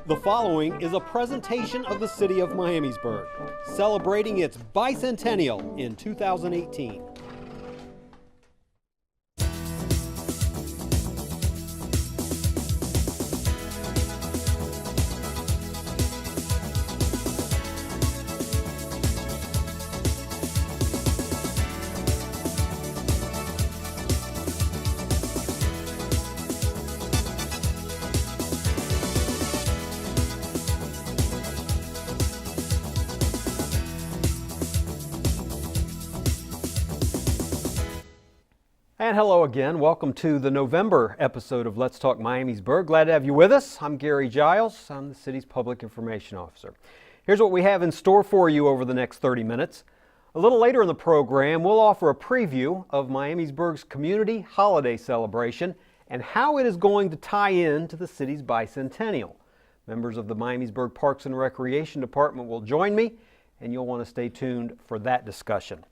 The following is a presentation of the City of Miamisburg, celebrating its bicentennial in 2018. And hello again. Welcome to the November episode of Let's Talk Miamisburg. Glad to have you with us. I'm Gary Giles. I'm the city's public information officer. Here's what we have in store for you over the next 30 minutes. A little later in the program, we'll offer a preview of Miamisburg's community holiday celebration and how it is going to tie in to the city's bicentennial. Members of the Miamisburg Parks and Recreation Department will join me, and you'll want to stay tuned for that discussion.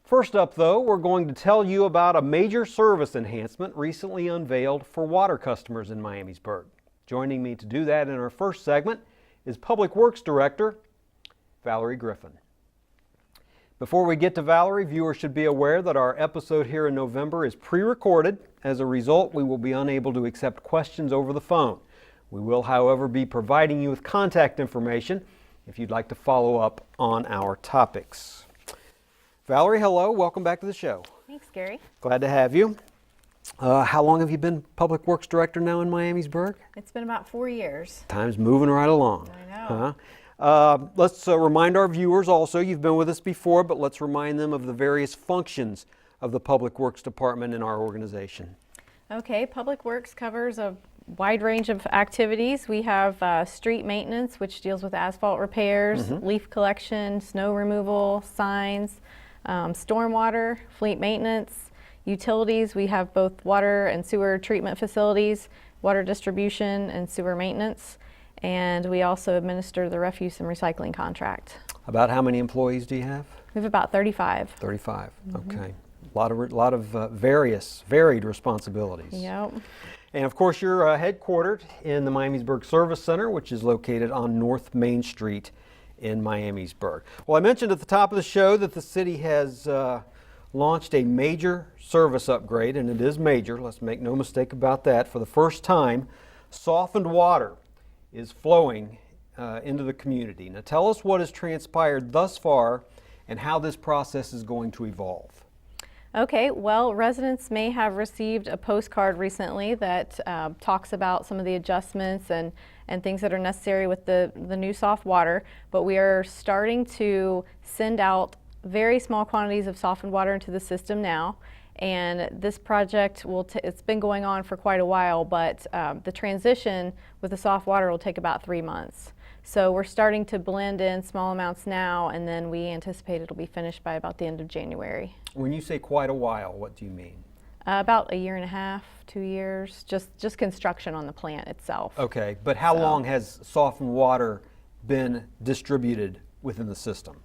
First up, though, we're going to tell you about a major service enhancement recently unveiled for water customers in Miamisburg. Joining me to do that in our first segment is Public Works Director Valerie Griffin. Before we get to Valerie, viewers should be aware that our episode here in November is pre-recorded. As a result, we will be unable to accept questions over the phone. We will, however, be providing you with contact information if you'd like to follow up on our topics. Valerie, hello. Welcome back to the show. Thanks, Gary. Glad to have you. How long have you been Public Works Director now in Miamisburg? It's been about 4 years. Time's moving right along. I know. Let's remind our viewers also, you've been with us before, but let's remind them of the various functions of the Public Works Department in our organization. Okay, Public Works covers a wide range of activities. We have street maintenance, which deals with asphalt repairs, leaf collection, snow removal, signs, stormwater, fleet maintenance, utilities. We have both water and sewer treatment facilities, water distribution and sewer maintenance, and we also administer the refuse and recycling contract. About how many employees do you have? We have about 35. 35, okay. A lot of varied responsibilities. Yep. And of course, you're headquartered in the Miamisburg Service Center, which is located on North Main Street in Miamisburg. Well, I mentioned at the top of the show that the city has launched a major service upgrade, and it is major, let's make no mistake about that. For the first time, softened water is flowing into the community. Now tell us what has transpired thus far and how this process is going to evolve. Okay, well, residents may have received a postcard recently that talks about some of the adjustments and things that are necessary with the new soft water, but we are starting to send out very small quantities of softened water into the system now, and this project it's been going on for quite a while, but the transition with the soft water will take about 3 months. So we're starting to blend in small amounts now, and then we anticipate it'll be finished by about the end of January. When you say quite a while, what do you mean? About 1.5 years, 2 years, just construction on the plant itself. Okay, but how long has softened water been distributed within the system?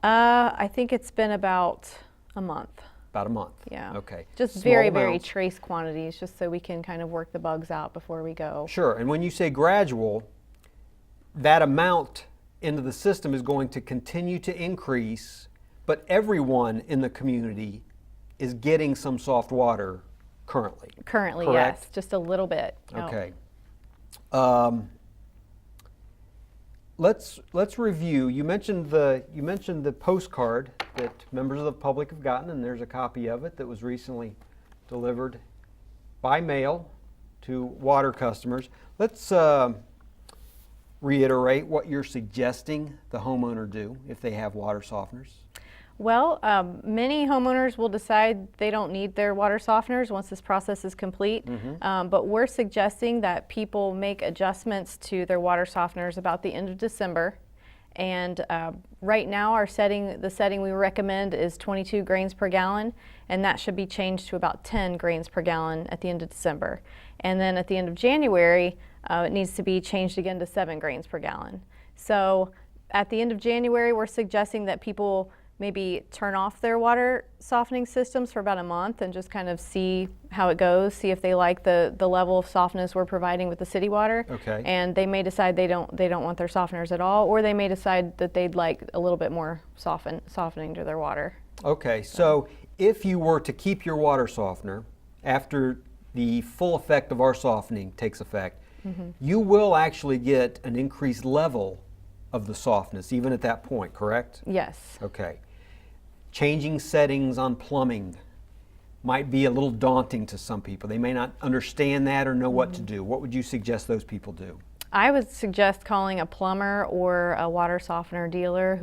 I think it's been about a month. About a month? Yeah. Okay. Just very trace quantities, just so we can kind of work the bugs out before we go. Sure, and when you say gradual, that amount into the system is going to continue to increase, but everyone in the community is getting some soft water currently. Currently, correct? Yes, just a little bit. Okay. Let's review. You mentioned the postcard that members of the public have gotten, and there's a copy of it that was recently delivered by mail to water customers. Let's reiterate what you're suggesting the homeowner do if they have water softeners. Well, many homeowners will decide they don't need their water softeners once this process is complete, but we're suggesting that people make adjustments to their water softeners about the end of December. And right now the setting we recommend is 22 grains per gallon, and that should be changed to about 10 grains per gallon at the end of December. And then at the end of January, it needs to be changed again to 7 grains per gallon. So at the end of January, we're suggesting that people maybe turn off their water softening systems for about a month and just kind of see how it goes, see if they like the level of softness we're providing with the city water. Okay. And they may decide they don't want their softeners at all, or they may decide that they'd like a little bit more softening to their water. Okay, so if you were to keep your water softener after the full effect of our softening takes effect, you will actually get an increased level of the softness even at that point, correct? Yes. Okay. Changing settings on plumbing might be a little daunting to some people. They may not understand that or know what to do. What would you suggest those people do? I would suggest calling a plumber or a water softener dealer,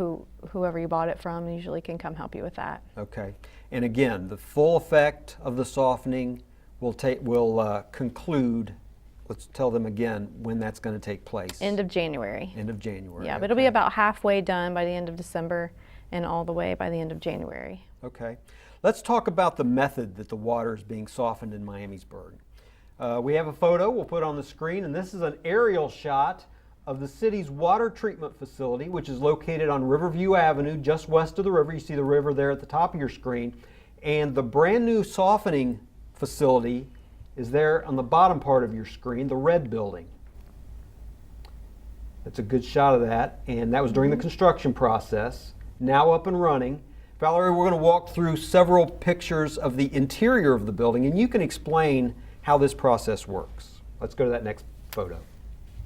whoever you bought it from usually can come help you with that. Okay. And again, the full effect of the softening will conclude. Let's tell them again when that's going to take place. End of January. End of January. Yeah, but it'll be about halfway done by the end of December and all the way by the end of January. Okay. Let's talk about the method that the water is being softened in Miamisburg. We have a photo we'll put on the screen, and this is an aerial shot of the city's water treatment facility, which is located on Riverview Avenue, just west of the river. You see the river there at the top of your screen. And the brand new softening facility is there on the bottom part of your screen, the red building. That's a good shot of that, and that was during the construction process. Now up and running. Valerie, we're going to walk through several pictures of the interior of the building, and you can explain how this process works. Let's go to that next photo.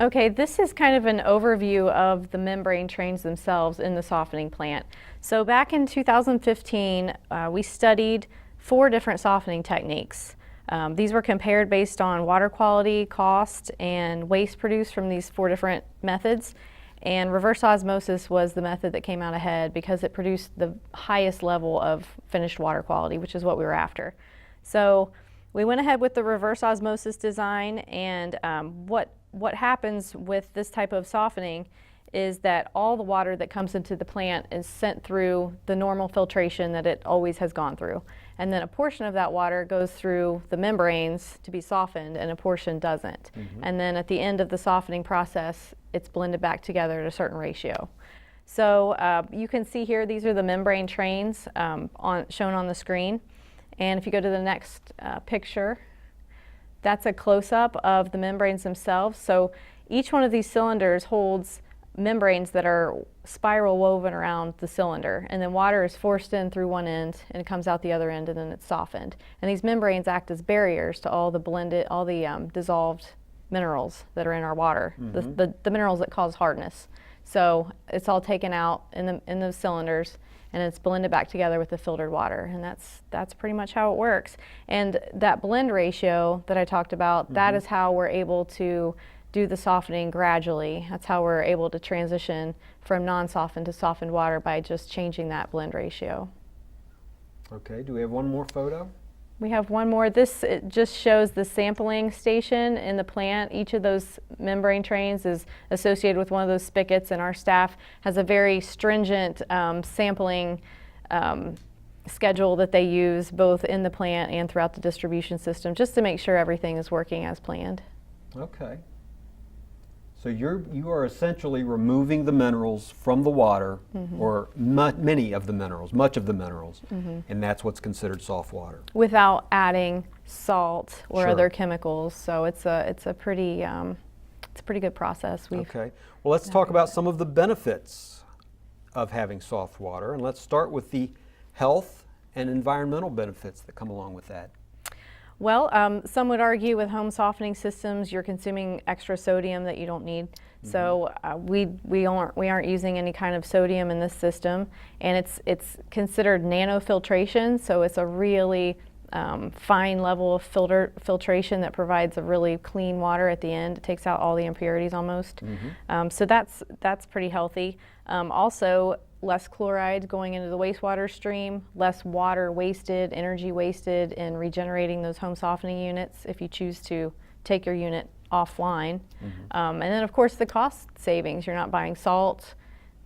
Okay, this is kind of an overview of the membrane trains themselves in the softening plant. So back in 2015, we studied 4 different softening techniques. These were compared based on water quality, cost, and waste produced from these 4 different methods. And reverse osmosis was the method that came out ahead because it produced the highest level of finished water quality, which is what we were after. So we went ahead with the reverse osmosis design, and what happens with this type of softening is that all the water that comes into the plant is sent through the normal filtration that it always has gone through. And then a portion of that water goes through the membranes to be softened, and a portion doesn't. And then at the end of the softening process, it's blended back together at a certain ratio. So you can see here, these are the membrane trains shown on the screen. And if you go to the next picture, that's a close-up of the membranes themselves. So each one of these cylinders holds membranes that are spiral woven around the cylinder, and then water is forced in through one end and it comes out the other end, and then it's softened. And these membranes act as barriers to all the dissolved minerals that are in our water, the minerals that cause hardness. So it's all taken out in those cylinders, and it's blended back together with the filtered water, and that's pretty much how it works. And that blend ratio that I talked about, that is how we're able to do the softening gradually. That's how we're able to transition from non-softened to softened water, by just changing that blend ratio. Okay, do we have one more photo? We have one more. This just shows the sampling station in the plant. Each of those membrane trains is associated with one of those spigots, and our staff has a very stringent sampling schedule that they use both in the plant and throughout the distribution system, just to make sure everything is working as planned. Okay. So you are essentially removing the minerals from the water, or many of the minerals, much of the minerals, and that's what's considered soft water. Without adding salt or Sure. other chemicals, so it's a pretty good process. Okay. Well, let's talk about some of the benefits of having soft water, and let's start with the health and environmental benefits that come along with that. Well, some would argue with home softening systems, you're consuming extra sodium that you don't need. So we aren't using any kind of sodium in this system, and it's considered nanofiltration. So it's a really fine level of filtration that provides a really clean water at the end. It takes out all the impurities almost. So that's pretty healthy. Also, less chloride going into the wastewater stream, less water wasted, energy wasted in regenerating those home softening units if you choose to take your unit offline. And then of course the cost savings. You're not buying salt,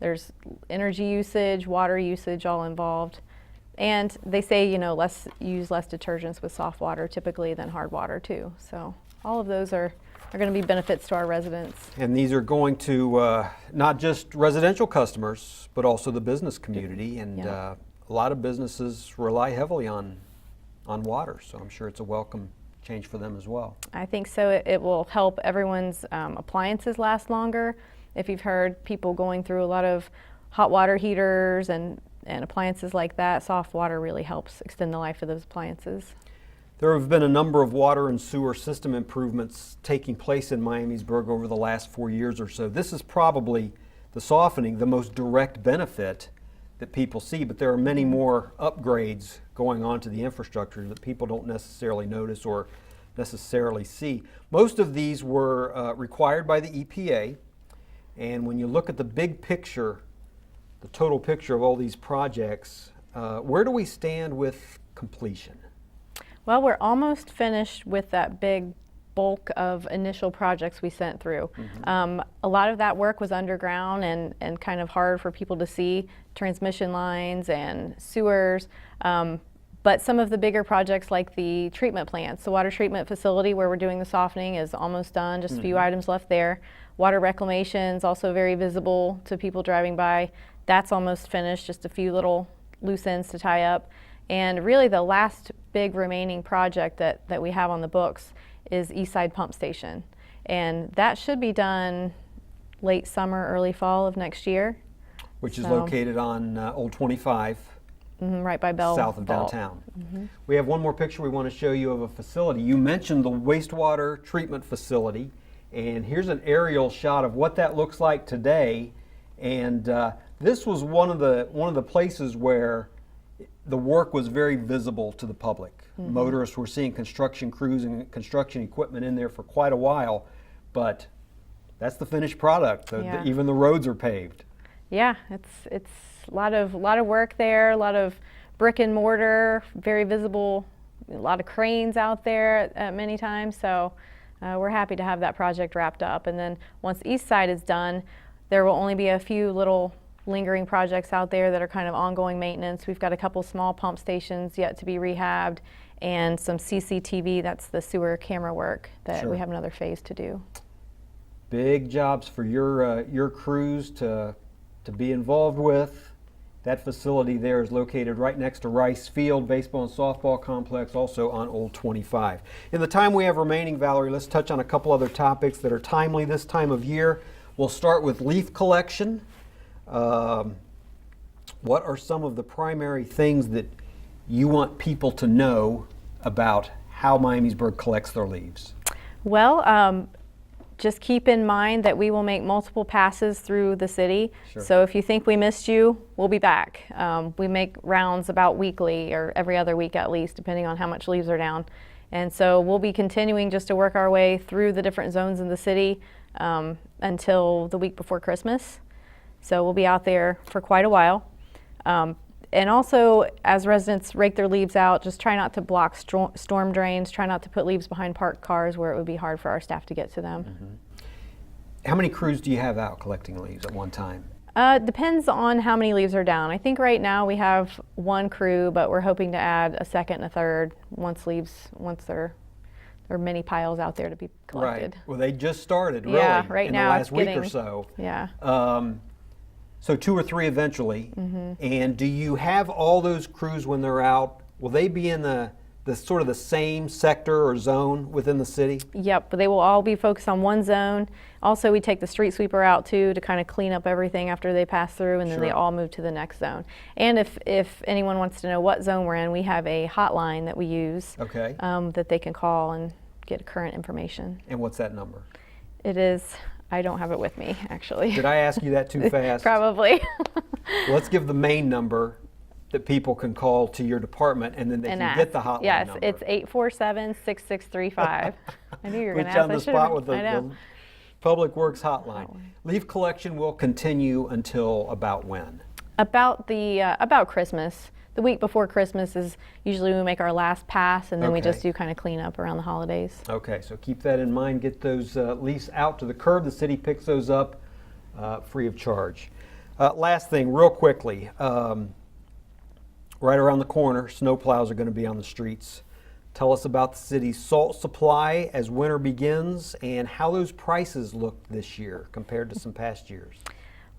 there's energy usage, water usage all involved. And they say, use less detergents with soft water typically than hard water too. So all of those are are going to be benefits to our residents. And these are going to not just residential customers, but also the business community. And Yeah. a lot of businesses rely heavily on water, so I'm sure it's a welcome change for them as well. I think so. It will help everyone's appliances last longer. If you've heard people going through a lot of hot water heaters and appliances like that, soft water really helps extend the life of those appliances. There have been a number of water and sewer system improvements taking place in Miamisburg over the last 4 years or so. This is probably the softening, the most direct benefit that people see, but there are many more upgrades going on to the infrastructure that people don't necessarily notice or necessarily see. Most of these were required by the EPA, and when you look at the big picture, the total picture of all these projects, where do we stand with completion? Well, we're almost finished with that big bulk of initial projects we sent through. A lot of that work was underground and kind of hard for people to see, transmission lines and sewers. But some of the bigger projects like the treatment plants, the water treatment facility where we're doing the softening is almost done, just a few items left there. Water reclamation is also very visible to people driving by. That's almost finished, just a few little loose ends to tie up. And really the last big remaining project that we have on the books is Eastside Pump Station. And that should be done late summer, early fall of next year. Which is located on Old 25. Right by Bell. South of Vault. downtown. We have one more picture we want to show you of a facility. You mentioned the wastewater treatment facility, and here's an aerial shot of what that looks like today. And this was one of the places where the work was very visible to the public. Motorists were seeing construction crews and construction equipment in there for quite a while, but that's the finished product. Yeah. Even the roads are paved. Yeah, it's a lot of work there, a lot of brick and mortar, very visible, a lot of cranes out there at many times. So we're happy to have that project wrapped up. And then once East Side is done, there will only be a few little lingering projects out there that are kind of ongoing maintenance. We've got a couple small pump stations yet to be rehabbed and some CCTV, that's the sewer camera work that we have another phase to do. Big jobs for your crews to be involved with. That facility there is located right next to Rice Field Baseball and Softball Complex, also on Old 25. In the time we have remaining, Valerie, let's touch on a couple other topics that are timely this time of year. We'll start with leaf collection. What are some of the primary things that you want people to know about how Miamisburg collects their leaves? Well, just keep in mind that we will make multiple passes through the city. Sure. So if you think we missed you, we'll be back. We make rounds about weekly or every other week at least, depending on how much leaves are down. And so we'll be continuing just to work our way through the different zones in the city until the week before Christmas. So we'll be out there for quite a while. And also, as residents rake their leaves out, just try not to block storm drains, try not to put leaves behind parked cars where it would be hard for our staff to get to them. How many crews do you have out collecting leaves at one time? Depends on how many leaves are down. I think right now we have one crew, but we're hoping to add a second and a third once there are many piles out there to be collected. Right. Well, they just started, really, Yeah, right in now the last it's week getting, or so. Yeah. So 2 or 3 eventually. And do you have all those crews when they're out? Will they be in the sort of the same sector or zone within the city? Yep, but they will all be focused on one zone. Also, we take the street sweeper out too to kind of clean up everything after they pass through, and then they Sure. all move to the next zone. And if anyone wants to know what zone we're in, we have a hotline that we use Okay. that they can call and get current information. And what's that number? It is, I don't have it with me, actually. Did I ask you that too fast? Probably. Let's give the main number that people can call to your department, and then they And can ask. get the hotline yes, number. it's 847-6635. I knew you were going Put to you ask. on the I should've- spot with I know. the Public Works hotline. Leaf collection will continue until about when? About Christmas. The week before Christmas is usually when we make our last pass, and then we just Okay. do kind of clean up around the holidays. Okay, so keep that in mind. Get those leaves out to the curb. The city picks those up free of charge. Last thing, real quickly. Right around the corner, snow plows are going to be on the streets Tell us about the city's salt supply as winter begins and how those prices look this year compared to some past years.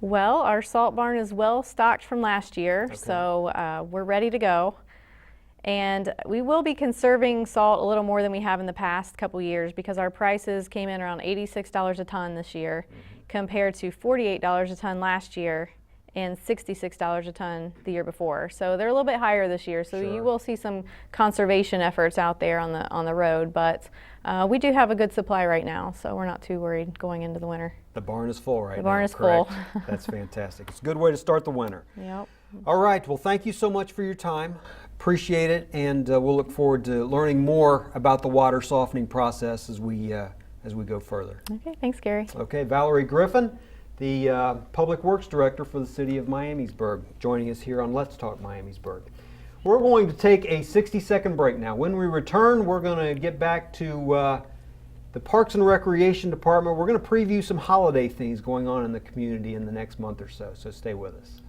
Well, our salt barn is well stocked from last year, so we're ready to go. And we will be conserving salt a little more than we have in the past couple years because our prices came in around $86 a ton this year compared to $48 a ton last year and $66 a ton the year before. So they're a little bit higher this year. So you will see some conservation efforts out there on the road, but we do have a good supply right now, so we're not too worried going into the winter. The barn is full right now. The barn is correct? full. That's fantastic. It's a good way to start the winter. Yep. All right. Well, thank you so much for your time. Appreciate it, and we'll look forward to learning more about the water softening process as we go further. Okay. Thanks, Gary. Okay. Valerie Griffin, the Public Works Director for the City of Miamisburg, joining us here on Let's Talk Miamisburg. We're going to take a 60-second break now. When we return, we're going to get back to the Parks and Recreation Department. We're going to preview some holiday things going on in the community in the next month or so, so stay with us.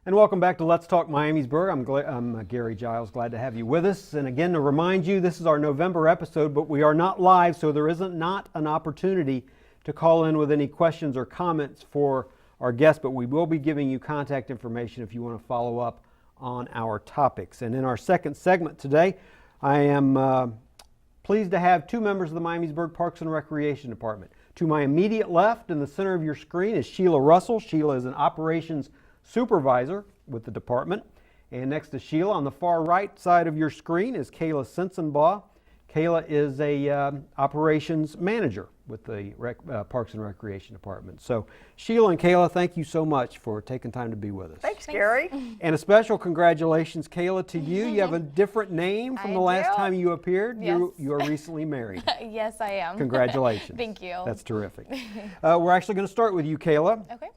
And welcome back to Let's Talk Miamisburg. I'm Gary Giles, glad to have you with us. And again, to remind you, this is our November episode, but we are not live, so there isn't not an opportunity to call in with any questions or comments for our guests, but we will be giving you contact information if you want to follow up on our topics. And in our second segment today, I am pleased to have two members of the Miamisburg Parks and Recreation Department. To my immediate left, in the center of your screen, is Sheila Russell. Sheila is an operations supervisor with the department. And next to Sheila, on the far right side of your screen, is Kayla Sensenbaugh. Kayla is a operations manager with the Parks and Recreation Department. So Sheila and Kayla, thank you so much for taking time to be with us. Thanks, Gary. And a special congratulations, Kayla, to you. You have a different name from the last time you appeared. Yes. You are recently married. Yes, I am. Congratulations. Thank you. That's terrific. We're actually going to start with you, Kayla. Okay.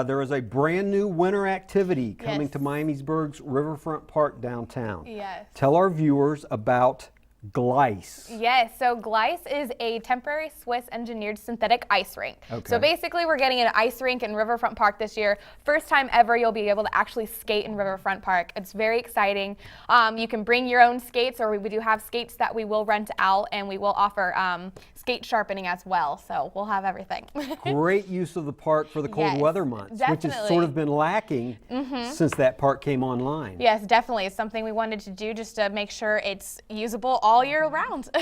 There is a brand new winter activity coming Yes. to Miamisburg's Riverfront Park downtown. Yes. Tell our viewers about Glice. Yes, so Glice is a temporary Swiss engineered synthetic ice rink. Okay. So basically we're getting an ice rink in Riverfront Park this year. First time ever you'll be able to actually skate in Riverfront Park. It's very exciting. You can bring your own skates, or we do have skates that we will rent out, and we will offer skate sharpening as well. So we'll have everything. Great use of the park for the cold Yes, weather months, which has sort definitely. of been lacking since that park came online. Yes, definitely. It's something we wanted to do just to make sure it's usable all year round.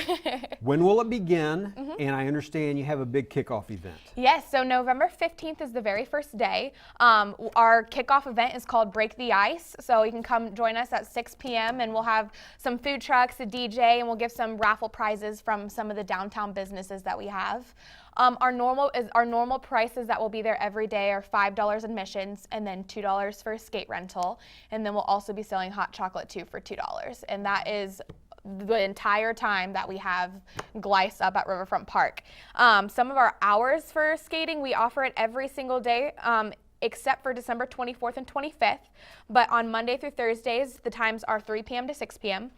When will it begin? And I understand you have a big kickoff event. Yes, so November 15th is the very first day. Our kickoff event is called Break the Ice. So you can come join us at 6 p.m. and we'll have some food trucks, a DJ, and we'll give some raffle prizes from some of the downtown businesses that we have. Our normal prices that will be there every day are $5 admissions and then $2 for a skate rental. And then we'll also be selling hot chocolate too for $2. And that is the entire time that we have Glice up at Riverfront Park. Some of our hours for skating, we offer it every single day, except for December 24th and 25th. But on Monday through Thursdays, the times are 3 p.m. to 6 p.m.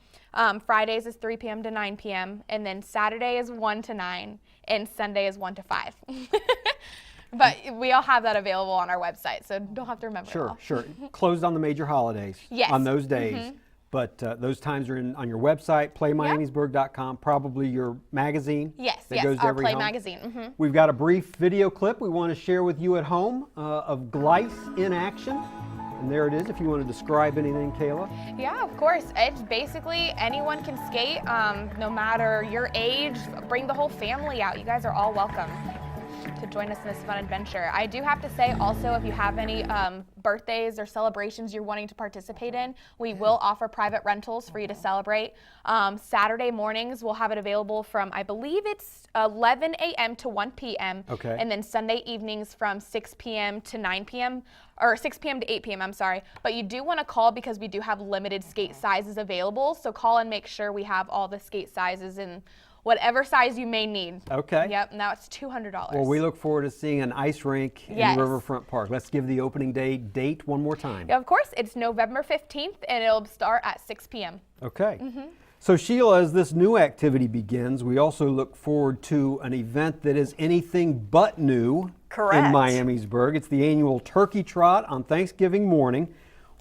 Fridays is 3 p.m. to 9 p.m. And then Saturday is 1 to 9, and Sunday is 1 to 5. But we all have that available on our website, so don't have to remember it all. Sure. Closed on the major holidays Yes. on those days. But those times are on your website, playmiamisburg.com, probably your magazine. Yes, that goes to our every Play home. magazine. We've got a brief video clip we want to share with you at home of Glice in action. And there it is, if you want to describe anything, Kayla. Yeah, of course. It's basically anyone can skate, no matter your age. Bring the whole family out. You guys are all welcome to join us in this fun adventure. I do have to say also, if you have any birthdays or celebrations you're wanting to participate in, we will offer private rentals for you to celebrate. Saturday mornings, we'll have it available from, I believe it's 11 a.m. to 1 p.m. Okay. And then Sunday evenings from 6 p.m. to 9 p.m. or 6 p.m. to 8 p.m. I'm sorry. But you do want to call because we do have limited skate sizes available. So call and make sure we have all the skate sizes in whatever size you may need. Okay. Yep, now it's $200. Well, we look forward to seeing an ice rink Yes. in Riverfront Park. Let's give the opening day date one more time. Yeah, of course, it's November 15th and it'll start at 6 p.m. Okay. So Sheila, as this new activity begins, we also look forward to an event that is anything but new Correct. in Miamisburg. It's the annual Turkey Trot on Thanksgiving morning.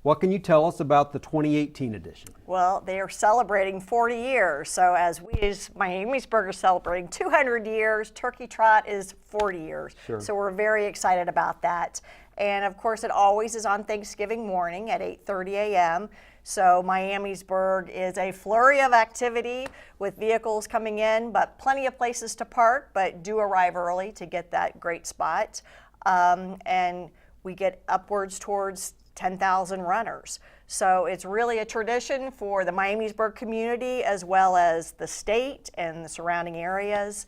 What can you tell us about the 2018 edition? Well, they are celebrating 40 years. So as we as Miamisburg are celebrating 200 years, Turkey Trot is 40 years. Sure. So we're very excited about that. And of course, it always is on Thanksgiving morning at 8:30 a.m. So Miamisburg is a flurry of activity with vehicles coming in, but plenty of places to park, but do arrive early to get that great spot. And we get upwards towards 10,000 runners. So it's really a tradition for the Miamisburg community as well as the state and the surrounding areas.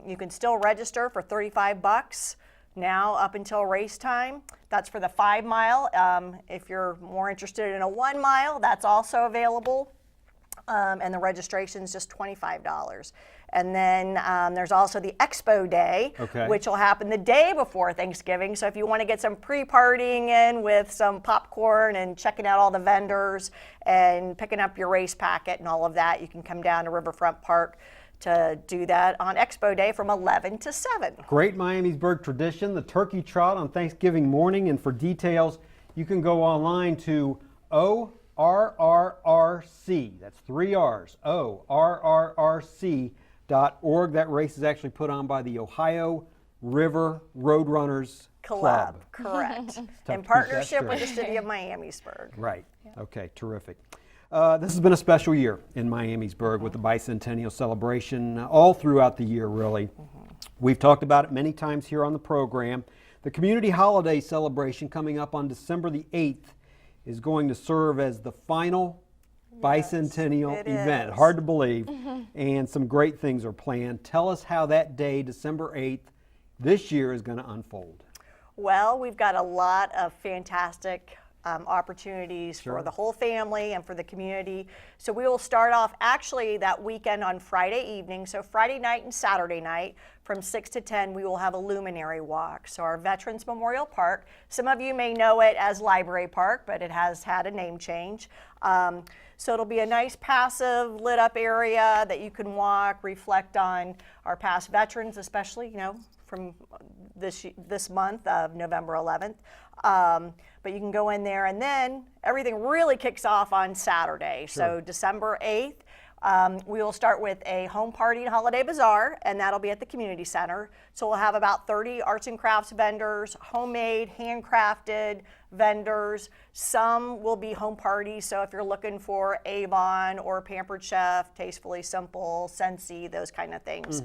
You can still register for $35 now up until race time. That's for the 5 mile. If you're more interested in a 1 mile, that's also available. And the registration is just $25. And then there's also the Expo Day, Okay. which will happen the day before Thanksgiving. So if you want to get some pre-partying in with some popcorn and checking out all the vendors and picking up your race packet and all of that, you can come down to Riverfront Park to do that on Expo Day from 11 to 7. Great Miamisburg tradition, the Turkey Trot on Thanksgiving morning. And for details, you can go online to ORRRC. That's 3 R's, ORRRC.org. That race is actually put on by the Ohio River Roadrunners Club. Correct. to In keep that partnership with the straight. City of Miamisburg. Right. Okay, terrific. This has been a special year in Miamisburg with the bicentennial celebration all throughout the year, really. We've talked about it many times here on the program. The community holiday celebration coming up on December the 8th is going to serve as the final bicentennial it event. is. Hard to believe. And some great things are planned. Tell us how that day, December 8th, this year is going to unfold. Well, we've got a lot of fantastic opportunities Sure. for the whole family and for the community. So we will start off actually that weekend on Friday evening. So Friday night and Saturday night from 6 to 10, we will have a luminary walk. So our Veterans Memorial Park, some of you may know it as Library Park, but it has had a name change. So it'll be a nice passive lit up area that you can walk, reflect on our past veterans, especially, from this month of November 11th. But you can go in there, and then everything really kicks off on Saturday. So December 8th, we will start with a home party and holiday bazaar, and that'll be at the community center. So we'll have about 30 arts and crafts vendors, homemade, handcrafted vendors. Some will be home parties, so if you're looking for Avon or Pampered Chef, Tastefully Simple, Scentsy, those kind of things,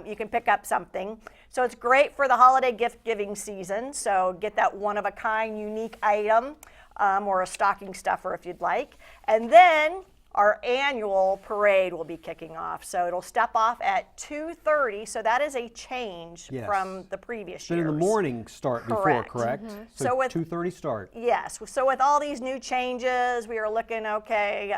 you can pick up something. So it's great for the holiday gift giving season, so get that one-of-a-kind, unique item or a stocking stuffer if you'd like. And then our annual parade will be kicking off. So it'll step off at 2:30. So that is a change Yes. from the previous It's been in years. the morning start before, Correct. correct? So, So with- 2:30 start. Yes. So with all these new changes, we are looking okay,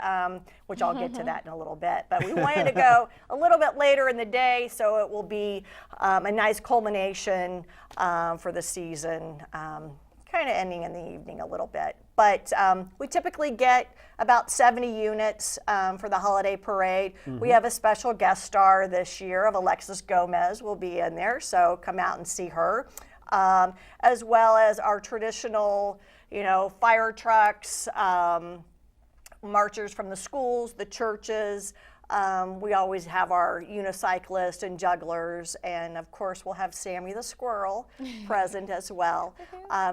which I'll get to that in a little bit. But we wanted to go a little bit later in the day, so it will be a nice culmination for the season. Kind of ending in the evening a little bit. But we typically get about 70 units for the holiday parade. We have a special guest star this year of Alexis Gomez will be in there, so come out and see her. As well as our traditional, fire trucks, marchers from the schools, the churches, We always have our unicyclists and jugglers, and of course we'll have Sammy the squirrel present as well.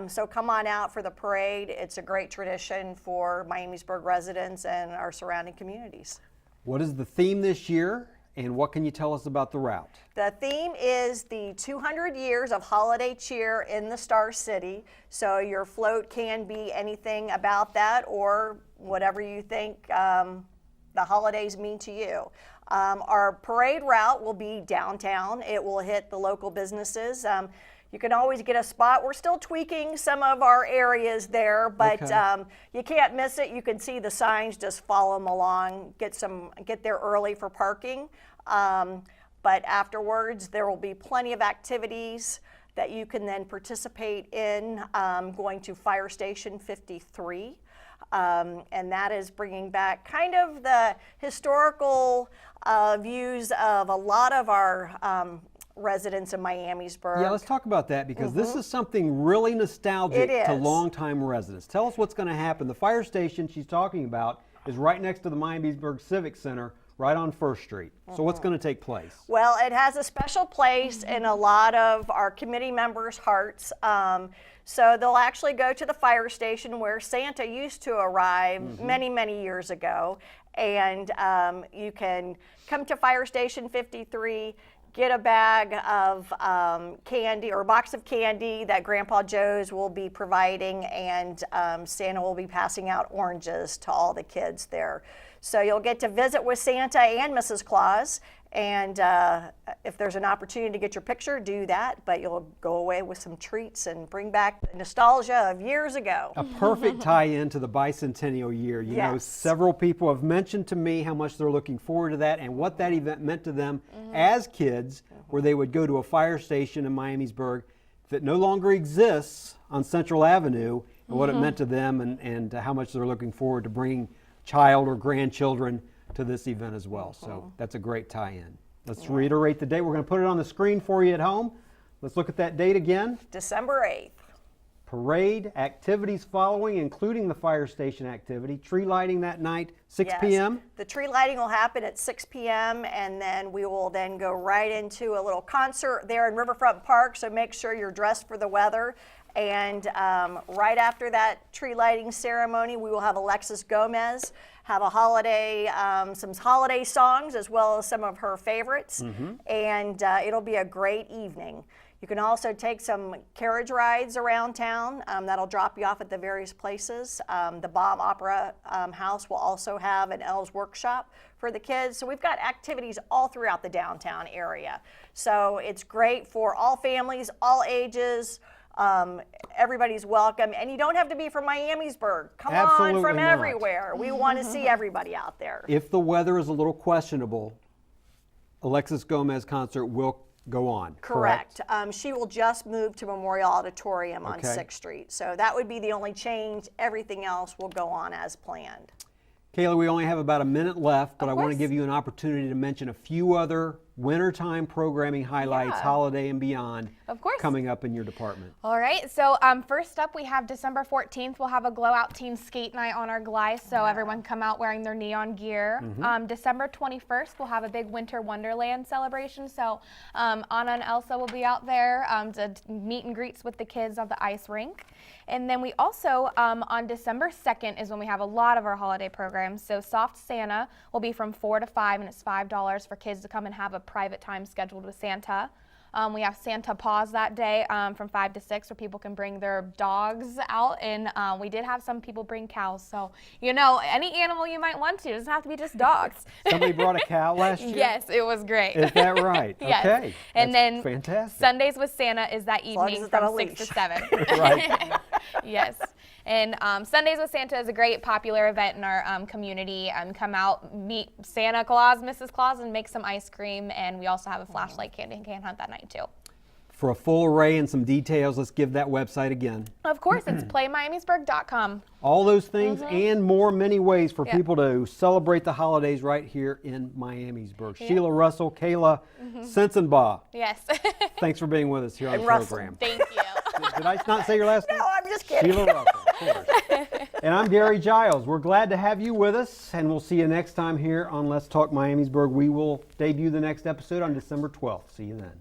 So come on out for the parade. It's a great tradition for Miamisburg residents and our surrounding communities. What is the theme this year, and what can you tell us about the route? The theme is the 200 years of holiday cheer in the Star City. So your float can be anything about that or whatever you think the holidays mean to you. Our parade route will be downtown. It will hit the local businesses. You can always get a spot. We're still tweaking some of our areas there, but Okay. You can't miss it. You can see the signs, just follow them along, get there early for parking. But afterwards, there will be plenty of activities that you can then participate in, going to Fire Station 53. And that is bringing back kind of the historical views of a lot of our residents in Miamisburg. Yeah, let's talk about that because this is something really nostalgic It to is. longtime residents. Tell us what's going to happen. The fire station she's talking about is right next to the Miamisburg Civic Center, right on First Street. So what's going to take place? Well, it has a special place in a lot of our committee members' hearts. So they'll actually go to the fire station where Santa used to arrive many, many years ago. And you can come to Fire Station 53, get a bag of candy or a box of candy that Grandpa Joe's will be providing, and Santa will be passing out oranges to all the kids there. So you'll get to visit with Santa and Mrs. Claus, and if there's an opportunity to get your picture, do that, but you'll go away with some treats and bring back the nostalgia of years ago. A perfect tie-in to the bicentennial year. You know, Yes. several people have mentioned to me how much they're looking forward to that and what that event meant to them as kids, where they would go to a fire station in Miamisburg that no longer exists on Central Avenue, and what it meant to them, and how much they're looking forward to bringing child or grandchildren to this event as well. So that's a great tie-in. Let's reiterate the date. We're going to put it on the screen for you at home. Let's look at that date again. December 8th. Parade, activities following, including the fire station activity, tree lighting that night, 6 Yes. p.m. The tree lighting will happen at 6 p.m. and then we will then go right into a little concert there in Riverfront Park, so make sure you're dressed for the weather. And right after that tree lighting ceremony, we will have Alexis Gomez have a holiday, some holiday songs as well as some of her favorites. And it'll be a great evening. You can also take some carriage rides around town. That'll drop you off at the various places. The Baum Opera House will also have an elves workshop for the kids. So we've got activities all throughout the downtown area. So it's great for all families, all ages. Everybody's welcome, and you don't have to be from Miamisburg. Come on Absolutely from not. everywhere. We want to see everybody out there. If the weather is a little questionable, Alexis Gomez concert will go on. Correct. She will just move to Memorial Auditorium on Okay. 6th Street. So that would be the only change. Everything else will go on as planned. Kayla, we only have about a minute left, but Of I want to course. give you an opportunity to mention a few other wintertime programming highlights, Yeah. holiday and beyond, Of course. coming up in your department. All right, so first up we have December 14th. We'll have a glow out teen skate night on our Glice, so everyone come out wearing their neon gear. December 21st we'll have a big winter wonderland celebration, so Anna and Elsa will be out there to meet and greets with the kids on the ice rink. And then we also, on December 2nd is when we have a lot of our holiday programs. So Soft Santa will be from 4 to 5, and it's $5 for kids to come and have a private time scheduled with Santa. We have Santa Paws that day from 5 to 6 where people can bring their dogs out, and we did have some people bring cows. So, you know, any animal you might want to. It doesn't have to be just dogs. Somebody brought a cow last year? Yes, it was great. Is that right? Yes. Okay. And That's then fantastic. Sundays with Santa is that long as evening it's on a from 6 to leash. 7. Right. Yes. And Sundays with Santa is a great popular event in our community. Come out, meet Santa Claus, Mrs. Claus, and make some ice cream. And we also have a flashlight candy and can hunt that night too. For a full array and some details, let's give that website again. Of course, it's playmiamisburg.com. All those things and more, many ways for Yeah. people to celebrate the holidays right here in Miamisburg. Sheila Russell, Kayla Sensenbaugh, Yes. thanks for being with us here on And the Russell. program. Thank you. Did I not say your last name? No, I'm just kidding. Sheila Russell. course. And I'm Gary Giles. We're glad to have you with us, and we'll see you next time here on Let's Talk Miamisburg. We will debut the next episode on December 12th. See you then.